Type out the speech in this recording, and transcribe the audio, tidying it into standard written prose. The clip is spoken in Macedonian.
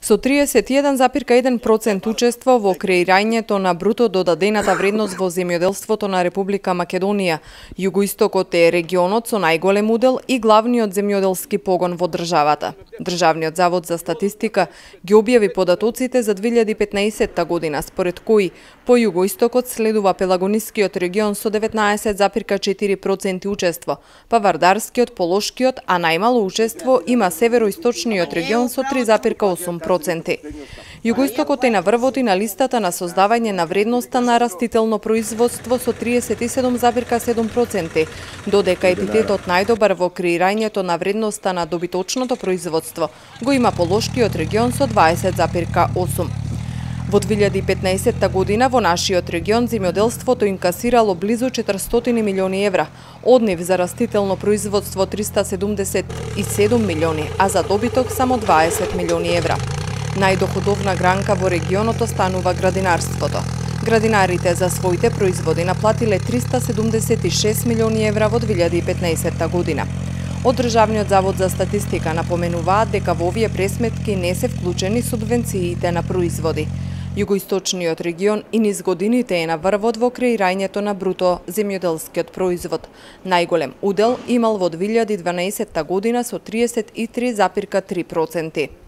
Со 31,1% учество во креирањето на бруто додадената вредност во земјоделството на Република Македонија, југоистокот е регионот со најголем удел и главниот земјоделски погон во државата. Државниот завод за статистика ги објави податоците за 2015 година, според кои по југоистокот следува Пелагонискиот регион со 19,4% учество, па Вардарскиот, Полошкиот, а најмало учество има Североисточниот регион со 3,8%. Југоистокот е на врвот и на листата на создавање на вредноста на растително производство со 37,7%, додека епитетот најдобар во креирањето на вредноста на добиточното производство го има Полошкиот регион со 20,8%. Во 2015 година во нашиот регион земјоделството инкасирало близу 400 милиони евра, од нив за растително производство 377 милиони, а за добиток само 20 милиони евра. Најдоходовна гранка во регионот останува градинарството. Градинарите за своите производи наплатиле 376 милиони евра во 2015 година. Од Државниот завод за статистика напоменуваат дека во овие пресметки не се вклучени субвенциите на производи. Југоисточниот регион и низ годините е на врвот во креирањето на бруто земјоделскиот производ. Најголем удел имал во 2012 година со 33,3%.